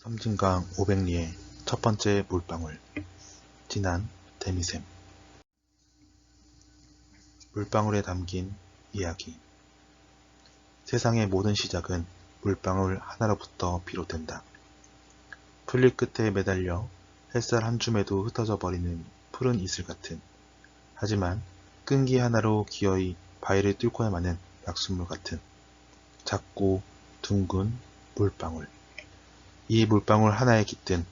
섬진강 500리의 첫 번째 물방울. 진한 데미샘. 물방울에 담긴 이야기. 세상의 모든 시작은 물방울 하나로부터 비롯된다. 풀잎 끝에 매달려 햇살 한 줌에도 흩어져 버리는 푸른 이슬 같은, 하지만 끈기 하나로 기어이 바위를 뚫고야 마는 약숫물 같은 작고 둥근 물방울. 이 물방울 하나에 깃든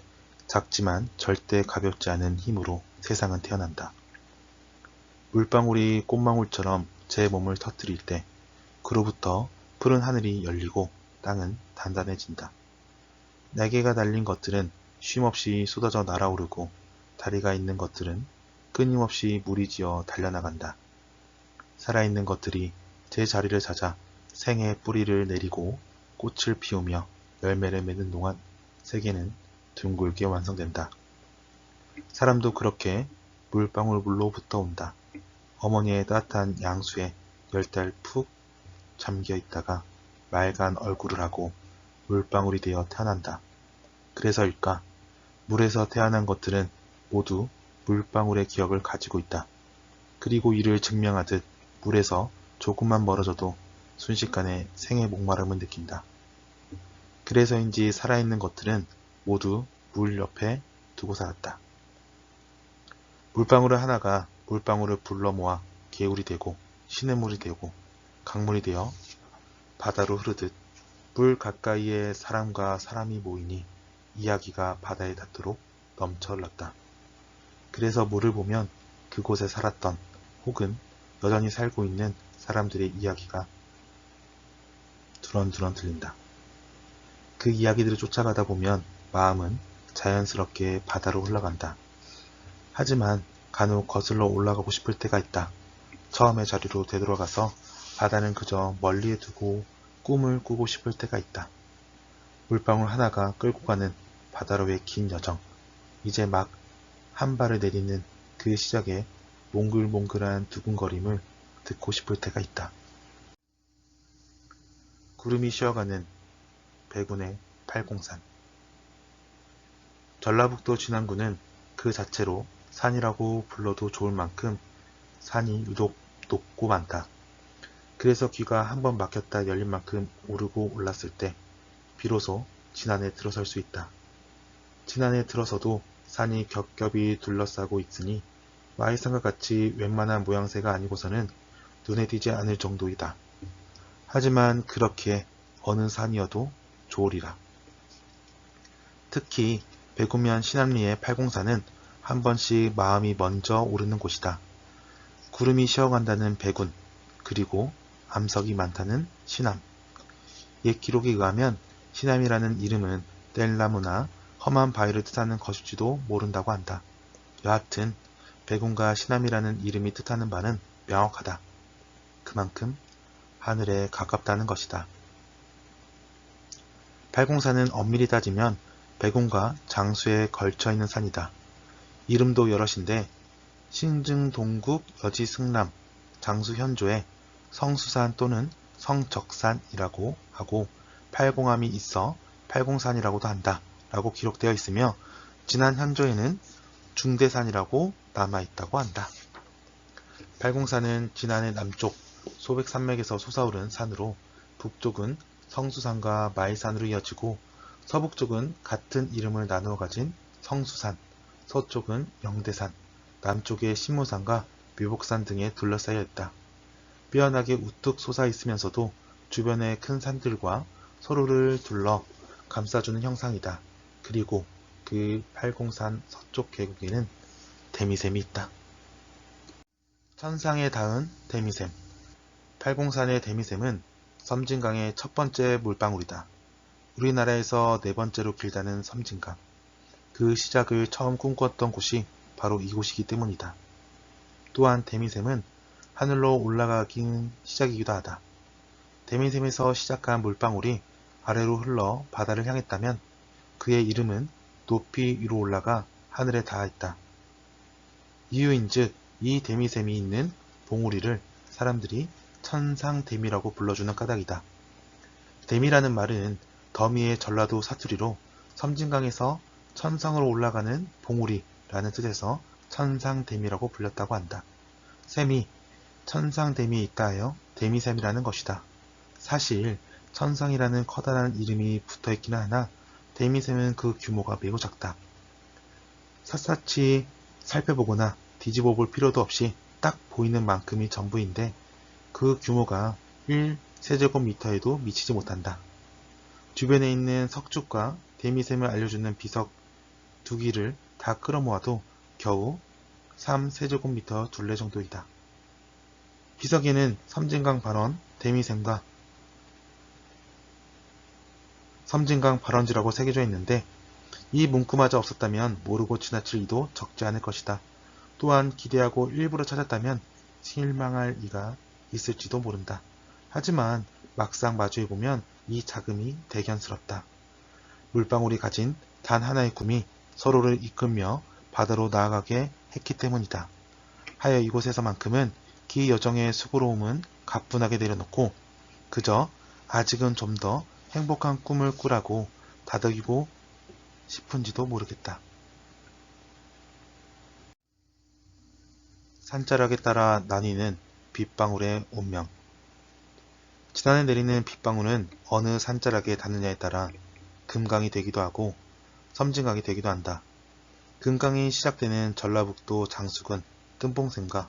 작지만 절대 가볍지 않은 힘으로 세상은 태어난다. 물방울이 꽃망울처럼 제 몸을 터뜨릴 때 그로부터 푸른 하늘이 열리고 땅은 단단해진다. 날개가 달린 것들은 쉼없이 쏟아져 날아오르고 다리가 있는 것들은 끊임없이 무리지어 달려나간다. 살아있는 것들이 제 자리를 찾아 생의 뿌리를 내리고 꽃을 피우며 열매를 맺는 동안 세계는 둥글게 완성된다. 사람도 그렇게 물방울로부터 온다. 어머니의 따뜻한 양수에 10달 푹 잠겨 있다가 맑은 얼굴을 하고 물방울이 되어 태어난다. 그래서일까? 물에서 태어난 것들은 모두 물방울의 기억을 가지고 있다. 그리고 이를 증명하듯 물에서 조금만 멀어져도 순식간에 생의 목마름을 느낀다. 그래서인지 살아있는 것들은 모두 물 옆에 두고 살았다. 물방울 하나가 물방울을 불러 모아 개울이 되고 시냇물이 되고 강물이 되어 바다로 흐르듯 물 가까이에 사람과 사람이 모이니 이야기가 바다에 닿도록 넘쳐 흘렀다. 그래서 물을 보면 그곳에 살았던 혹은 여전히 살고 있는 사람들의 이야기가 두런두런 들린다. 그 이야기들을 쫓아가다 보면 마음은 자연스럽게 바다로 흘러간다. 하지만 간혹 거슬러 올라가고 싶을 때가 있다. 처음의 자리로 되돌아가서 바다는 그저 멀리에 두고 꿈을 꾸고 싶을 때가 있다. 물방울 하나가 끌고 가는 바다로의 긴 여정. 이제 막 한 발을 내딛는 그 시작의 몽글몽글한 두근거림을 듣고 싶을 때가 있다. 구름이 쉬어가는 백운의 팔공산. 전라북도 진안군은 그 자체로 산이라고 불러도 좋을 만큼 산이 유독 높고 많다. 그래서 귀가 한번 막혔다 열린 만큼 오르고 올랐을 때 비로소 진안에 들어설 수 있다. 진안에 들어서도 산이 겹겹이 둘러싸고 있으니 마이산과 같이 웬만한 모양새가 아니고서는 눈에 띄지 않을 정도이다. 하지만 그렇게 어느 산이어도 좋으리라. 특히 백운면 신암리의 팔공산은 한 번씩 마음이 먼저 오르는 곳이다. 구름이 쉬어간다는 백운, 그리고 암석이 많다는 신암. 옛 기록에 의하면 신암이라는 이름은 뗄나무나 험한 바위를 뜻하는 것일지도 모른다고 한다. 여하튼 백운과 신암이라는 이름이 뜻하는 바는 명확하다. 그만큼 하늘에 가깝다는 것이다. 팔공산은 엄밀히 따지면 백운과 장수에 걸쳐있는 산이다. 이름도 여럿인데 신증동국 여지승남 장수현조에 성수산 또는 성적산이라고 하고 팔공암이 있어 팔공산이라고도 한다 라고 기록되어 있으며 지난 현조에는 중대산이라고 남아있다고 한다. 팔공산은 진안의 남쪽 소백산맥에서 솟아오른 산으로 북쪽은 성수산과 마이산으로 이어지고 서북쪽은 같은 이름을 나누어 가진 성수산, 서쪽은 영대산, 남쪽의 신무산과 묘복산 등에 둘러싸여 있다. 삐어나게 우뚝 솟아 있으면서도 주변의 큰 산들과 서로를 둘러 감싸주는 형상이다. 그리고 그 팔공산 서쪽 계곡에는 데미샘이 있다. 천상에 닿은 데미샘. 팔공산의 데미샘은 섬진강의 첫 번째 물방울이다. 우리나라에서 네 번째로 길다는 섬진강. 그 시작을 처음 꿈꿨던 곳이 바로 이곳이기 때문이다. 또한 데미샘은 하늘로 올라가긴 시작이기도 하다. 데미샘에서 시작한 물방울이 아래로 흘러 바다를 향했다면 그의 이름은 높이 위로 올라가 하늘에 닿아있다. 이유인즉 이 데미샘이 있는 봉우리를 사람들이 천상데미라고 불러주는 까닭이다. 데미라는 말은 더미의 전라도 사투리로 섬진강에서 천성으로 올라가는 봉우리라는 뜻에서 천상댐이라고 불렸다고 한다. 샘이 천상댐이 있다 하여 데미샘이라는 것이다. 사실 천상이라는 커다란 이름이 붙어있기는 하나 데미샘은 그 규모가 매우 작다. 샅샅이 살펴보거나 뒤집어 볼 필요도 없이 딱 보이는 만큼이 전부인데 그 규모가 1세제곱미터에도 미치지 못한다. 주변에 있는 석축과 데미샘을 알려주는 비석 2기를 다 끌어모아도 겨우 3세제곱미터 둘레 정도이다. 비석에는 섬진강 발원, 데미샘과 섬진강 발원지라고 새겨져 있는데 이 문구마저 없었다면 모르고 지나칠 이도 적지 않을 것이다. 또한 기대하고 일부러 찾았다면 실망할 이가 있을지도 모른다. 하지만 막상 마주해보면 이 자금이 대견스럽다. 물방울이 가진 단 하나의 꿈이 서로를 이끌며 바다로 나아가게 했기 때문이다. 하여 이곳에서만큼은 기 여정의 수고로움은 가뿐하게 내려놓고 그저 아직은 좀 더 행복한 꿈을 꾸라고 다독이고 싶은지도 모르겠다. 산자락에 따라 나뉘는 빗방울의 운명. 지난해 내리는 빗방울은 어느 산자락에 닿느냐에 따라 금강이 되기도 하고 섬진강이 되기도 한다. 금강이 시작되는 전라북도 장수군 뜸봉샘과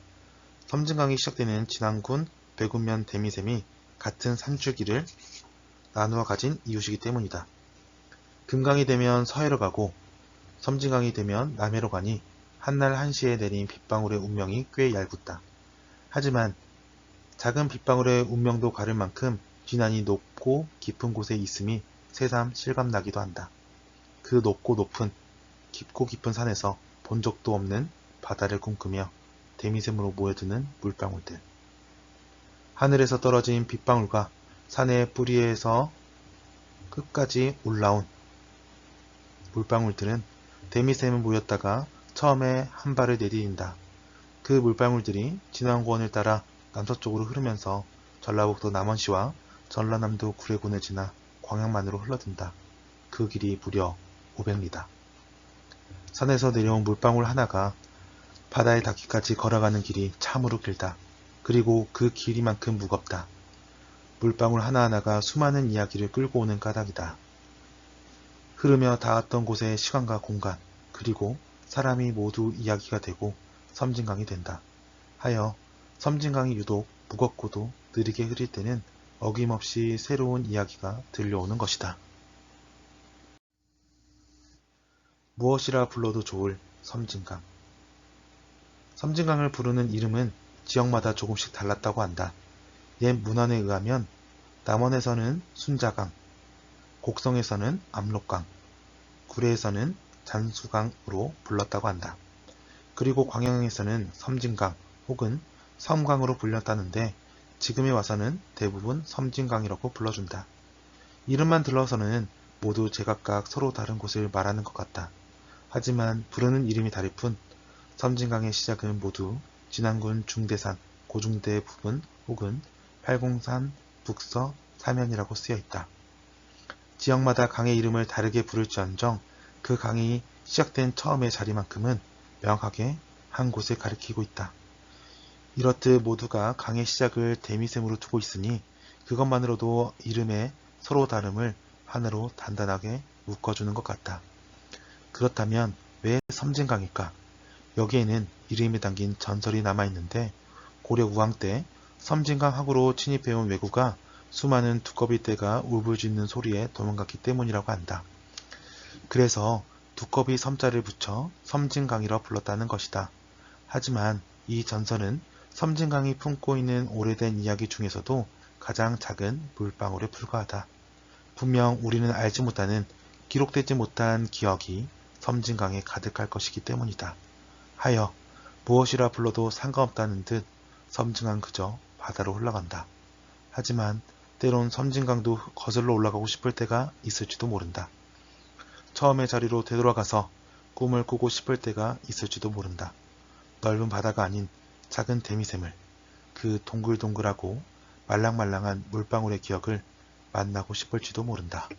섬진강이 시작되는 진안군 백운면 대미샘이 같은 산줄기를 나누어 가진 이웃이기 때문이다. 금강이 되면 서해로 가고 섬진강이 되면 남해로 가니 한날 한시에 내린 빗방울의 운명이 꽤 얄궂다. 하지만 작은 빗방울의 운명도 가를 만큼 진안이 높고 깊은 곳에 있음이 새삼 실감나기도 한다. 그 높고 높은 깊고 깊은 산에서 본 적도 없는 바다를 꿈꾸며 데미샘으로 모여드는 물방울들. 하늘에서 떨어진 빗방울과 산의 뿌리에서 끝까지 올라온 물방울들은 데미샘에 모였다가 처음에 한 발을 내디딘다. 그 물방울들이 진안군을 따라 남서쪽으로 흐르면서 전라북도 남원시와 전라남도 구례군을 지나 광양만으로 흘러든다. 그 길이 무려 500리다. 산에서 내려온 물방울 하나가 바다에 닿기까지 걸어가는 길이 참으로 길다. 그리고 그 길이만큼 무겁다. 물방울 하나하나가 수많은 이야기를 끌고 오는 까닭이다. 흐르며 닿았던 곳의 시간과 공간, 그리고 사람이 모두 이야기가 되고 섬진강이 된다. 하여 섬진강이 유독 무겁고도 느리게 흐릴 때는 어김없이 새로운 이야기가 들려오는 것이다. 무엇이라 불러도 좋을 섬진강. 섬진강을 부르는 이름은 지역마다 조금씩 달랐다고 한다. 옛 문헌에 의하면 남원에서는 순자강, 곡성에서는 압록강, 구례에서는 잔수강으로 불렀다고 한다. 그리고 광양에서는 섬진강 혹은 섬강으로 불렸다는데 지금에 와서는 대부분 섬진강이라고 불러준다. 이름만 들러서는 모두 제각각 서로 다른 곳을 말하는 것 같다. 하지만 부르는 이름이 다를 뿐 섬진강의 시작은 모두 진안군 중대산, 고중대 부분 혹은 팔공산, 북서, 사면이라고 쓰여있다. 지역마다 강의 이름을 다르게 부를지언정 그 강이 시작된 처음의 자리만큼은 명확하게 한 곳을 가리키고 있다. 이렇듯 모두가 강의 시작을 데미샘으로 두고 있으니 그것만으로도 이름의 서로 다름을 하나로 단단하게 묶어주는 것 같다. 그렇다면 왜 섬진강일까? 여기에는 이름이 담긴 전설이 남아있는데 고려 우왕 때 섬진강 하구로 침입해온 왜구가 수많은 두꺼비 떼가 울부짖는 소리에 도망갔기 때문이라고 한다. 그래서 두꺼비 섬자를 붙여 섬진강이라 불렀다는 것이다. 하지만 이 전설은 섬진강이 품고 있는 오래된 이야기 중에서도 가장 작은 물방울에 불과하다. 분명 우리는 알지 못하는 기록되지 못한 기억이 섬진강에 가득할 것이기 때문이다. 하여 무엇이라 불러도 상관없다는 듯 섬진강 그저 바다로 흘러간다. 하지만 때론 섬진강도 거슬러 올라가고 싶을 때가 있을지도 모른다. 처음의 자리로 되돌아가서 꿈을 꾸고 싶을 때가 있을지도 모른다. 넓은 바다가 아닌 작은 데미샘을, 그 동글동글하고 말랑말랑한 물방울의 기억을 만나고 싶을지도 모른다.